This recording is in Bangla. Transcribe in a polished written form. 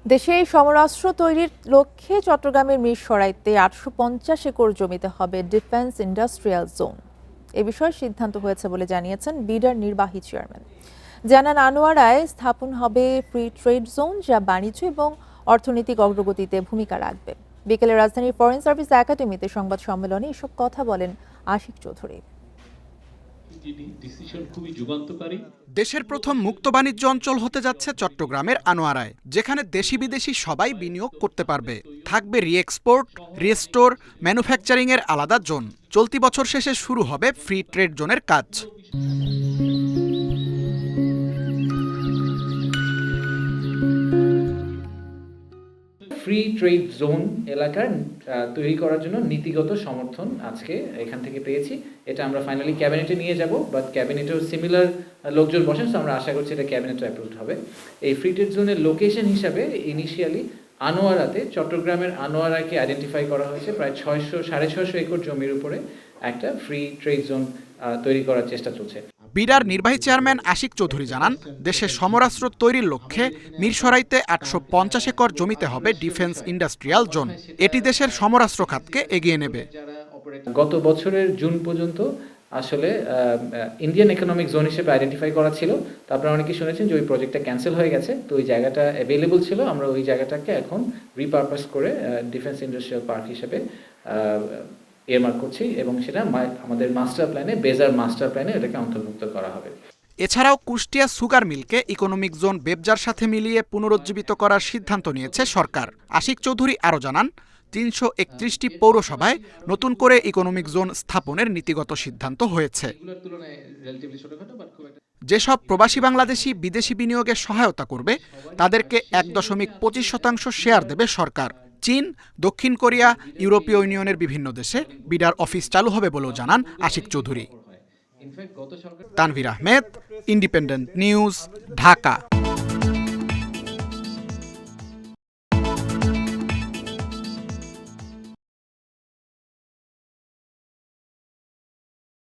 দেশে সমরাস্ত্র তৈরির লক্ষ্যে চট্টগ্রামের মিরসরাইতে ৮৫০ একর জমিতে হবে ডিফেন্স ইন্ডাস্ট্রিয়াল জোন। এ বিষয়ে সিদ্ধান্ত হয়েছে বলে জানিয়েছেন বিডার নির্বাহী চেয়ারম্যান। জানান আনোয়ারায় স্থাপন হবে ফ্রি ট্রেড জোন, যা বাণিজ্য এবং অর্থনৈতিক অগ্রগতিতে ভূমিকা রাখবে। বিকেলে রাজধানীর ফরেন সার্ভিস একাডেমিতে সংবাদ সম্মেলনে এসব কথা বলেন আশিক চৌধুরী। দেশের প্রথম মুক্ত বাণিজ্য অঞ্চল হতে যাচ্ছে চট্টগ্রামের আনোয়ারায়, যেখানে দেশি বিদেশি সবাই বিনিয়োগ করতে পারবে। থাকবে রি-এক্সপোর্ট, রিস্টোর, ম্যানুফ্যাকচারিং এর আলাদা জোন। চলতি বছর শেষে শুরু হবে ফ্রি ট্রেড জোনের কাজ। ফ্রি ট্রেড জোন এলাকার তৈরি করার জন্য নীতিগত সমর্থন আজকে এখান থেকে পেয়েছি। এটা আমরা ফাইনালি ক্যাবিনেটে নিয়ে যাব, বাট ক্যাবিনেটেও সিমিলার লোকজন বসেন, সো আমরা আশা করছি এটা ক্যাবিনেটে অ্যাপ্রুভড হবে। এই ফ্রি ট্রেড জোনের লোকেশন হিসাবে ইনিশিয়ালি আনোয়ারাতে, চট্টগ্রামের আনোয়ারাকে আইডেন্টিফাই করা হয়েছে। প্রায় 600-650 একর জমির উপরে একটা ফ্রি ট্রেড জোন তৈরি করার চেষ্টা চলছে। বিডার নির্বাহী চেয়ারম্যান আশিক চৌধুরী জানান, দেশে সমরাস্ত্র তৈরির লক্ষ্যে মিরসরাইতে ৮৫০ একর জমিতে হবে ডিফেন্স ইন্ডাস্ট্রিয়াল জোন। এটি দেশের সমরাস্ত্র খাতকে এগিয়ে নেবে। গত বছরের জুন পর্যন্ত আসলে ইন্ডিয়ান ইকোনমিক জোন হিসেবে আইডেন্টিফাই করা ছিল। তারপরে অনেকে শুনেছেন যে ওই প্রজেক্টটা ক্যান্সেল হয়ে গেছে, তো ওই জায়গাটা অ্যাভেলেবল ছিল। আমরা ওই জায়গাটাকে এখন রিপারপাস করে ডিফেন্স ইন্ডাস্ট্রিয়াল পার্ক হিসেবে এয়ারমার্ক করছি, এবং সেটা আমাদের মাস্টার প্ল্যানে, বেজার মাস্টার প্ল্যানে এটাকে অন্তর্ভুক্ত করা হবে। এছাড়াও কুষ্টিয়া সুগার মিলকে ইকোনমিক জোন বেবজার সাথে মিলিয়ে পুনরুজ্জীবিত করার সিদ্ধান্ত নিয়েছে সরকার। আশিক চৌধুরী আরও জানান, ৩৩১টি পৌরসভায় নতুন করে ইকোনমিক জোন স্থাপনের নীতিগত সিদ্ধান্ত হয়েছে। যেসব প্রবাসী বাংলাদেশি বিদেশি বিনিয়োগে সহায়তা করবে, তাদেরকে ১.২৫% শেয়ার দেবে সরকার। চীন, দক্ষিণ কোরিয়া, ইউরোপীয় ইউনিয়নের বিভিন্ন দেশে বিডার অফিস চালু হবে বলেও জানান আশিক চৌধুরী। Tanvir Ahmed, independent news, Dhaka.